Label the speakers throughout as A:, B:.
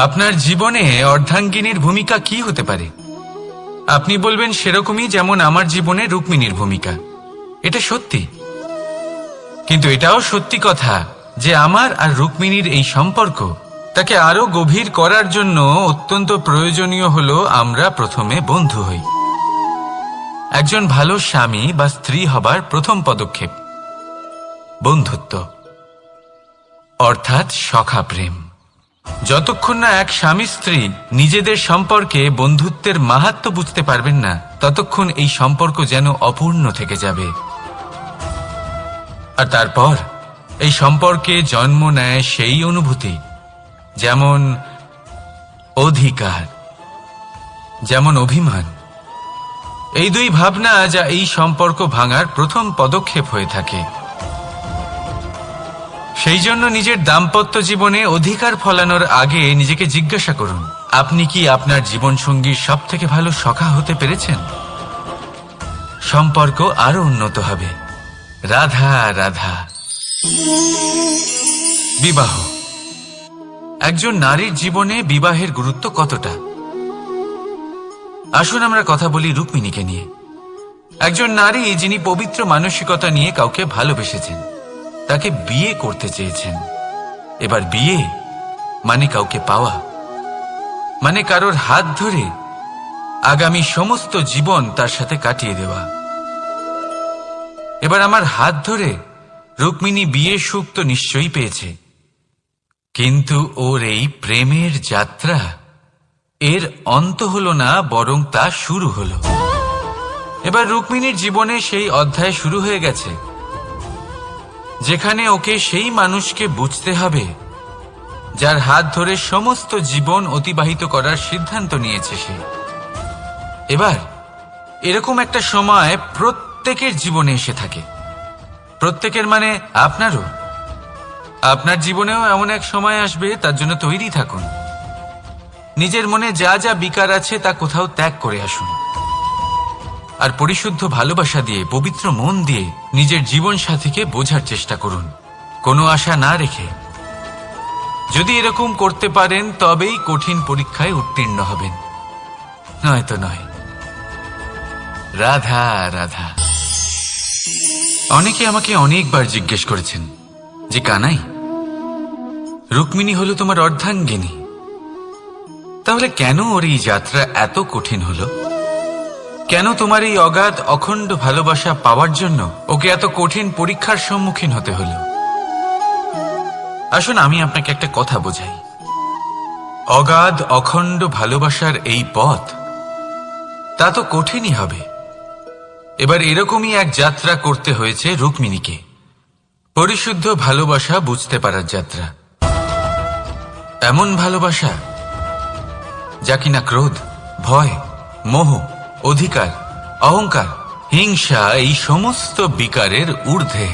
A: আপনার জীবনে অর্ধাঙ্গিনীর ভূমিকা কি হতে পারে? আপনি বলবেন সেরকমই যেমন আমার জীবনে রুক্মিণীর ভূমিকা। এটা সত্যি, কিন্তু এটাও সত্যি কথা যে আমার আর রুক্মিণীর এই সম্পর্ক তাকে আরো গভীর করার জন্য অত্যন্ত প্রয়োজনীয় হলো আমরা প্রথমে বন্ধু হই। একজন ভালো স্বামী বা স্ত্রী হবার প্রথম পদক্ষেপ বন্ধুত্ব, অর্থাৎ সখা প্রেম। যতক্ষণ না এক স্বামী স্ত্রী নিজেদের সম্পর্কে বন্ধুত্বের মাহাত্ম্য বুঝতে পারবেন না, ততক্ষণ এই সম্পর্ক যেন অপূর্ণ থেকে যাবে। আর তারপর এই সম্পর্কে জন্ম নেয় সেই অনুভূতি, যেমন অধিকার, যেমন অভিমান। এই দুই ভাবনা যা এই সম্পর্ক ভাঙার প্রথম পদক্ষেপ হয়ে থাকে। সেই জন্য নিজের দাম্পত্য জীবনে অধিকার ফলানোর আগে নিজেকে জিজ্ঞাসা করুন, আপনি কি আপনার জীবনসঙ্গীর সব থেকে ভালো সখা হতে পেরেছেন? সম্পর্ক আরো উন্নত হবে। রাধা রাধা। বিবাহ। একজন নারীর জীবনে বিবাহের গুরুত্ব কতটা? আসুন আমরা কথা বলি রুক্মিণীকে নিয়ে। একজন নারী যিনি পবিত্র মানসিকতা নিয়ে কাউকে ভালোবেসেছেন, তাকে বিয়ে করতে চেয়েছেন। এবার বিয়ে মানে কাউকে পাওয়া, মানে কারোর হাত ধরে আগামী সমস্ত জীবন তার সাথে কাটিয়ে দেওয়া। এবার আমার হাত ধরে রুক্মিণী বিয়ের সুখ তো নিশ্চয়ই পেয়েছে, কিন্তু ওর এই প্রেমের যাত্রা এর অন্ত হলো না, বরং তা শুরু হলো। এবার রুক্মিণীর জীবনে সেই অধ্যায় শুরু হয়ে গেছে যেখানে ওকে সেই মানুষকে বুঝতে হবে যার হাত ধরে সমস্ত জীবন অতিবাহিত করার সিদ্ধান্ত নিয়েছে সে। এবার এরকম একটা সময় প্রত্যেকের জীবনে এসে থাকে। প্রত্যেকের মানে আপনারও। আপনার জীবনেও এমন এক সময় আসবে, তার জন্য তৈরি থাকুন। নিজের মনে যা যা বিকার আছে তা কোথাও ত্যাগ করে আসুন, আর পরিশুদ্ধ ভালোবাসা দিয়ে, পবিত্র মন দিয়ে নিজের জীবন সাথীকে বোঝার চেষ্টা করুন, কোনো আশা না রেখে। যদি এরকম করতে পারেন তবেই কঠিন পরীক্ষায় উত্তীর্ণ হবেন, নয়তো নয়। রাধা রাধা। অনেকে আমাকে অনেকবার জিজ্ঞেস করেছেন যে কানাই, রুক্মিণী হলো তোমার অর্ধাঙ্গিনী, তাহলে কেন ওর এই যাত্রা এত কঠিন হলো? কেন তোমার এই অগাধ অখণ্ড ভালোবাসা পাওয়ার জন্য ওকে এত কঠিন পরীক্ষার সম্মুখীন হতে হলো? আসুন আমি আপনাকে একটা কথা বোঝাই। অগাধ অখণ্ড ভালোবাসার এই পথ তা তো কঠিনই হবে। এবার এরকমই এক যাত্রা করতে হয়েছে রুক্মিণীকে, পরিশুদ্ধ ভালোবাসা বুঝতে পারার যাত্রা। এমন ভালোবাসা যা কিনা ক্রোধ, ভয়, মোহ, অধিকার, অহংকার, হিংসা এই সমস্ত বিকারের ঊর্ধ্বে।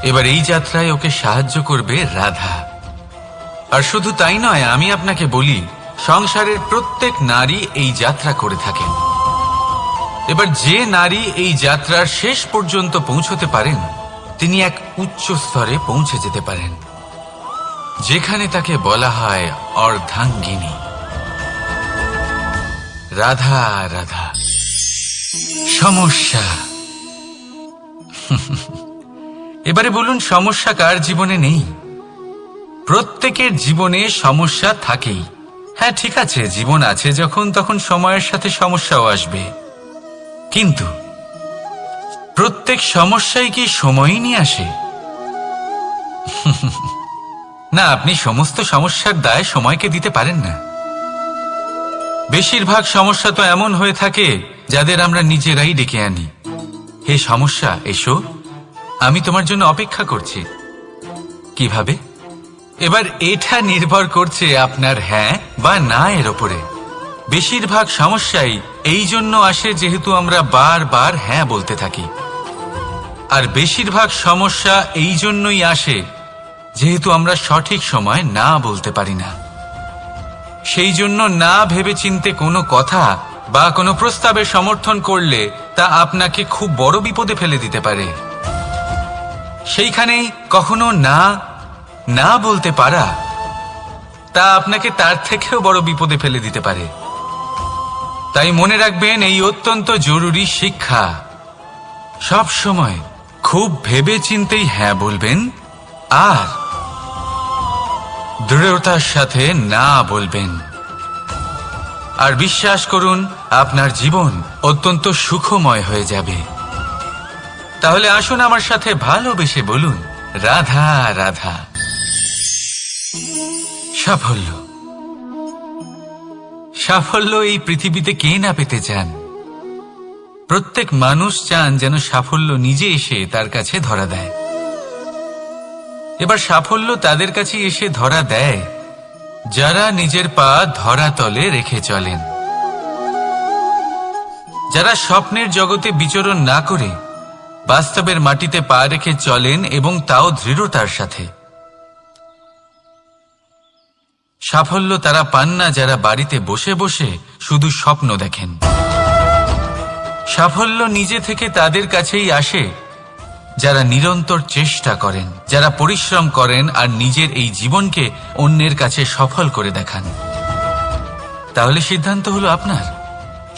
A: এবার এই যাত্রায় ওকে সাহায্য করবে রাধা। আর শুধু তাই নয়, আমি আপনাকে বলি, সংসারের প্রত্যেক নারী এই যাত্রা করে থাকেন। এবার যে নারী এই যাত্রার শেষ পর্যন্ত পৌঁছতে পারেন, তিনি এক উচ্চ স্তরে পৌঁছে যেতে পারেন, যেখানে তাকে বলা হয় অর্ধাঙ্গিনী। রাধা রাধা। সমস্যা। এবারে বলুন, সমস্যা কার জীবনে নেই? প্রত্যেকের জীবনে সমস্যা থাকেই। হ্যাঁ ঠিক আছে, জীবন আছে যখন, তখন সময়ের সাথে সমস্যাও আসবে, কিন্তু প্রত্যেক সমস্যাই কি সময়ই নিয়ে আসে? না, আপনি সমস্ত সমস্যার দায় সময়কে দিতে পারেন না। বেশিরভাগ সমস্যা তো এমন হয়ে থাকে যাদের আমরা নিজেরাই ডেকে আনি। হে সমস্যা, এসো, আমি তোমার জন্য অপেক্ষা করছি। কিভাবে? এবার এটা নির্ভর করছে আপনার হ্যাঁ বা না এর ওপরে। বেশিরভাগ সমস্যাই এই জন্য আসে যেহেতু আমরা বারবার হ্যাঁ বলতে থাকি, আর বেশিরভাগ সমস্যা এই জন্যই আসে যেহেতু আমরা সঠিক সময় না বলতে পারি না। সেই জন্য না ভেবেচিন্তে কোনো কথা বা কোনো প্রস্তাবের সমর্থন করলে তা আপনাকে খুব বড় বিপদে ফেলে দিতে পারে। সেইখানেই কখনো না না বলতে পারা তা আপনাকে তার থেকেও বড় বিপদে ফেলে দিতে পারে। তাই মনে রাখবেন, এই অত্যন্ত জরুরি শিক্ষা। সব সময় খুব ভেবে চিন্তেই হ্যাঁ বলবেন আর দৃঢ়তার সাথে না বলবেন। আর বিশ্বাস করুন, আপনার জীবন অত্যন্ত সুখময় হয়ে যাবে। তাহলে আসুন আমার সাথে ভালোবেসে বলুন, রাধা রাধা। সাফল্য, সাফল্য এই পৃথিবীতে কে না পেতে চান? প্রত্যেক মানুষ চান যেন সাফল্য নিজে এসে তার কাছে ধরা দেয়। এবার সাফল্য তাদের কাছে এসে ধরা দেয় যারা নিজের পা ধরাতলে রেখে চলেন, যারা স্বপ্নের জগতে বিচরণ না করে বাস্তবের মাটিতে পা রেখে চলেন এবং তাও দৃঢ়তার সাথে। সাফল্য তারা পান না যারা বাড়িতে বসে বসে শুধু স্বপ্ন দেখেন। সাফল্য নিজে থেকে তাদের কাছেই আসে যারা নিরন্তর চেষ্টা করেন, যারা পরিশ্রম করেন আর নিজের এই জীবনকে অন্যের কাছে সফল করে দেখান। তাহলে সিদ্ধান্ত হলো আপনার।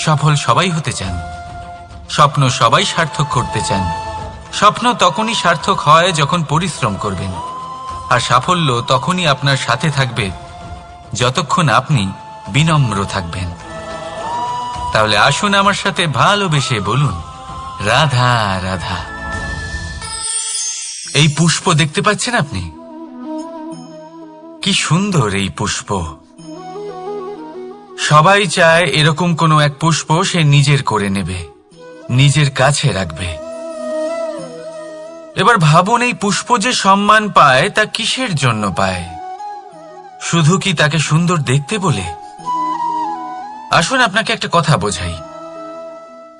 A: সফল সবাই হতে চান, স্বপ্ন সবাই সার্থক করতে চান। স্বপ্ন তখনই সার্থক হয় যখন পরিশ্রম করবেন, আর সাফল্য তখনই আপনার সাথে থাকবে যতক্ষণ আপনি বিনম্র থাকবেন। তাহলে আসুন আমার সাথে ভালোবেসে বলুন, রাধা রাধা। এই পুষ্প দেখতে পাচ্ছেন আপনি? কি সুন্দর এই পুষ্প। সবাই চায় এরকম কোনো এক পুষ্প সে নিজের করে নেবে, নিজের কাছে রাখবে। এবার ভাবুন, এই পুষ্প যে সম্মান পায় তা কিসের জন্য পায়? শুধু কি তাকে সুন্দর দেখতে বলে? আসুন আপনাকে একটা কথা বোঝাই।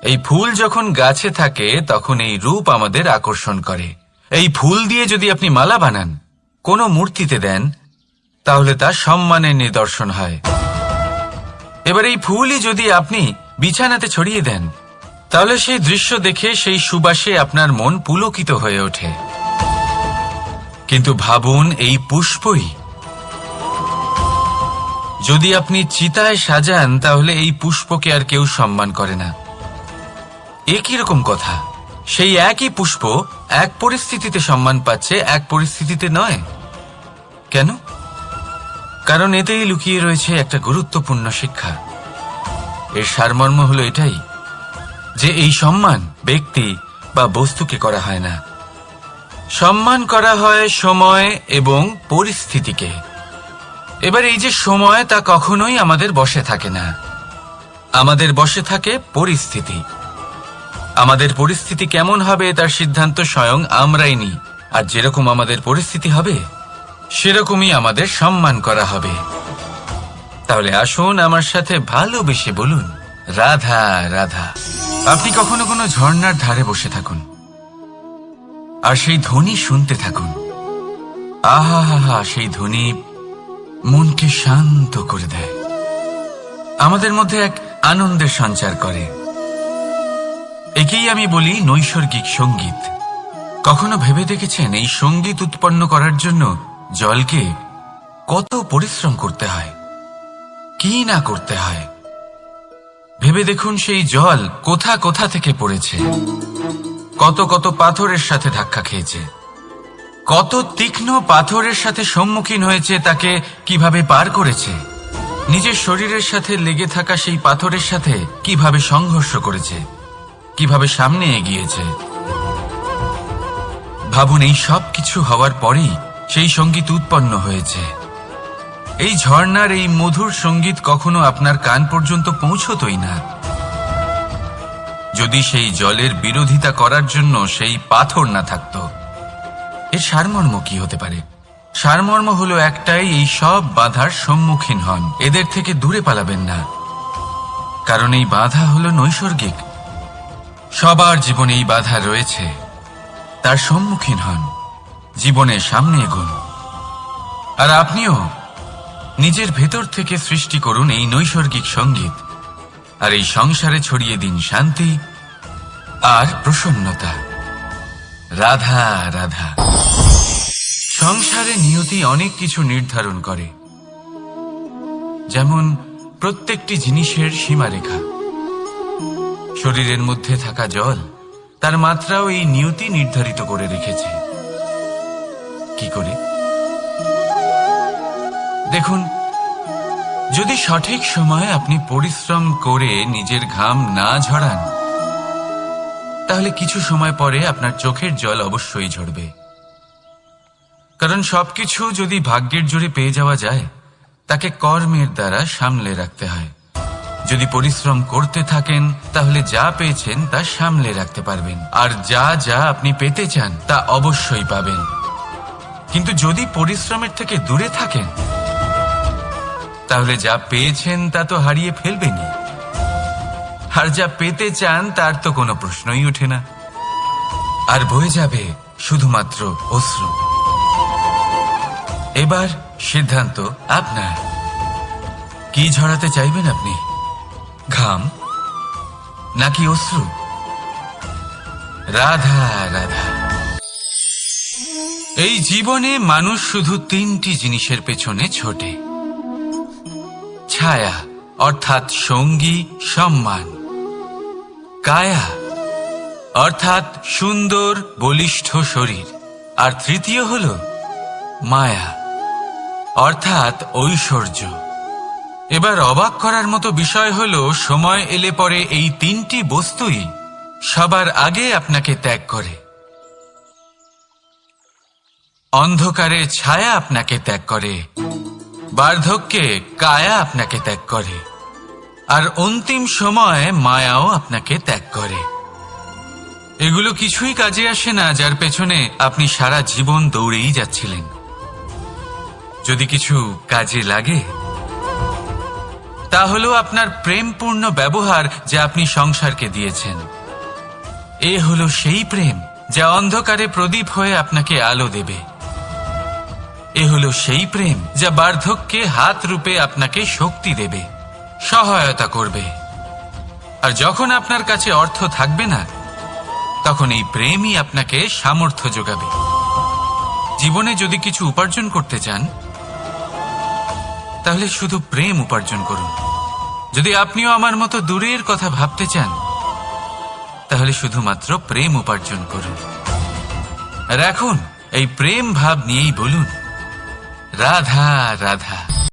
A: এই ফুল যখন গাছে থাকে তখন এই রূপ আমাদের আকর্ষণ করে। এই ফুল দিয়ে যদি আপনি মালা বানান, কোনো মূর্তিতে দেন, তাহলে তা সম্মানের নিদর্শন হয়। এবার এই ফুলই যদি আপনি বিছানাতে ছড়িয়ে দেন, তাহলে সেই দৃশ্য দেখে সেই সুবাসে আপনার মন পুলকিত হয়ে ওঠে। কিন্তু ভাবুন, এই পুষ্পই যদি আপনি চিতায় সাজান, তাহলে এই পুষ্পকে আর কেউ সম্মান করে না। একই রকম কথা, সেই একই পুষ্প এক পরিস্থিতিতে সম্মান পাচ্ছে, এক পরিস্থিতিতে নয়। কেন? কারণ এতেই লুকিয়ে রয়েছে একটা গুরুত্বপূর্ণ শিক্ষা। এর সারমর্ম হলো এটাই যে এই সম্মান ব্যক্তি বা বস্তুকে করা হয় না, সম্মান করা হয় সময় এবং পরিস্থিতিকে। এবার এই যে সময়, তা কখনোই আমাদের বশে থাকে না। আমাদের বশে থাকে পরিস্থিতি। আমাদের পরিস্থিতি কেমন হবে তার সিদ্ধান্ত স্বয়ং আমরাই নিই, আর যেরকম আমাদের পরিস্থিতি হবে সেরকমই আমাদের সম্মান করা হবে। তাহলে আসুন আমার সাথে ভালোবেসে বলুন, রাধা রাধা। আপনি কখনো কোনো ঝর্ণার ধারে বসে থাকুন আর সেই ধ্বনি শুনতে থাকুন। আহা হা হা, সেই ধ্বনি মনকে শান্ত করে দেয়, আমাদের মধ্যে এক আনন্দের সঞ্চার করে। একেই আমি বলি নৈসর্গিক সঙ্গীত। কখনো ভেবে দেখেছেন এই সঙ্গীত উৎপন্ন করার জন্য জলকে কত পরিশ্রম করতে হয়, কি না করতে হয়? ভেবে দেখুন, সেই জল কোথা কোথা থেকে পড়েছে, কত কত পাথরের সাথে ধাক্কা খেয়েছে, কত তীক্ষ্ণ পাথরের সাথে সম্মুখীন হয়েছে, তাকে কিভাবে পার করেছে, নিজের শরীরের সাথে লেগে থাকা সেই পাথরের সাথে কিভাবে সংঘর্ষ করেছে, কিভাবে সামনে এগিয়েছে। ভাবুন, এই সব কিছু হওয়ার পরেই সেই সঙ্গীত উৎপন্ন হয়েছে। এই ঝর্ণার এই মধুর সঙ্গীত কখনো আপনার কান পর্যন্ত পৌঁছতই না যদি সেই জলের বিরোধিতা করার জন্য সেই পাথর না থাকত। এর সারমর্ম কি হতে পারে? সারমর্ম হলো একটাই, এই সব বাধার সম্মুখীন হন, এদের থেকে দূরে পালাবেন না। কারণ এই বাধা হলো নৈসর্গিক। সবার জীবনে এই বাধা রয়েছে, তার সম্মুখীন হন, জীবনের সামনে এগোন। আর আপনিও নিজের ভেতর থেকে সৃষ্টি করুন এই নৈসর্গিক সঙ্গীত, আর এই সংসারে ছড়িয়ে দিন শান্তি আর প্রসন্নতা। রাধা রাধা। সংসারে নিয়তি অনেক কিছু নির্ধারণ করে, যেমন প্রত্যেকটি জিনিসের সীমারেখা। শরীরের মধ্যে থাকা জল, তার মাত্রাও এই নিয়তি নির্ধারিত করে রেখেছে। কি করে? দেখুন, যদি সঠিক সময়ে আপনি পরিশ্রম করে নিজের ঘাম না ঝরান, তাহলে কিছু সময় পরে আপনার চোখের জল অবশ্যই ঝরবে। কারণ সবকিছু যদি ভাগ্যের জোরে পেয়ে যাওয়া যায়, তাকে কর্মের দ্বারা সামলে রাখতে হয়। যদি পরিশ্রম করতে থাকেন, তাহলে যা পেয়েছেন তা সামলে রাখতে পারবেন, আর যা যা আপনি পেতে চান তা অবশ্যই পাবেন। কিন্তু যদি পরিশ্রমের থেকে দূরে থাকেন, তাহলে যা পেয়েছেন তা তো হারিয়ে ফেলবেনই, আর যা পেতে চান তার তো কোনো প্রশ্নই ওঠে না, আর বয়ে যাবে শুধুমাত্র অশ্রু। এবার সিদ্ধান্ত আপনার। কি ঝরাতে চাইবেন আপনি? ঘাম নাকি অশ্রু? রাধা রাধা। এই জীবনে মানুষ শুধু তিনটি জিনিসের পেছনে ছোটে: ছায়া অর্থাৎ সঙ্গী সম্মান, কায়া অর্থাৎ সুন্দর বলিষ্ঠ শরীর, আর তৃতীয় হল মায়া অর্থাৎ ঐশ্বর্য। এবার অবাক করার মতো বিষয় হলো, সময় এলে পরে এই তিনটি বস্তুই সবার আগে আপনাকে ত্যাগ করে। অন্ধকারে ছায়া আপনাকে ত্যাগ করে, বার্ধক্যে কায়া আপনাকে ত্যাগ করে, আর অন্তিম সময়ে মায়াও আপনাকে ত্যাগ করে। এগুলো কিছুই কাজে আসে না যার পেছনে আপনি সারা জীবন দৌড়েই যাচ্ছিলেন। যদি কিছু কাজে লাগে, তা হলো আপনার প্রেমপূর্ণ ব্যবহার যা আপনি সংসারকে দিয়েছেন। এ হলো সেই প্রেম যা অন্ধকারে প্রদীপ হয়ে আপনাকে আলো দেবে। এ হলো সেই প্রেম যা বার্ধক্যে হাত রূপে আপনাকে শক্তি দেবে, সহায়তা করবে। আর যখন আপনার কাছে অর্থ থাকবে না, তখন এই প্রেমই আপনাকে সামর্থ্য যোগাবে। জীবনে যদি কিছু উপার্জন করতে চান, তাহলে শুধু প্রেম উপার্জন করুন। যদি আপনিও আমার মতো দূরের কথা ভাবতে চান, তাহলে শুধুমাত্র প্রেম উপার্জন করুন। আর এখন এই প্রেম ভাব নিয়েই বলুন, রাধা রাধা।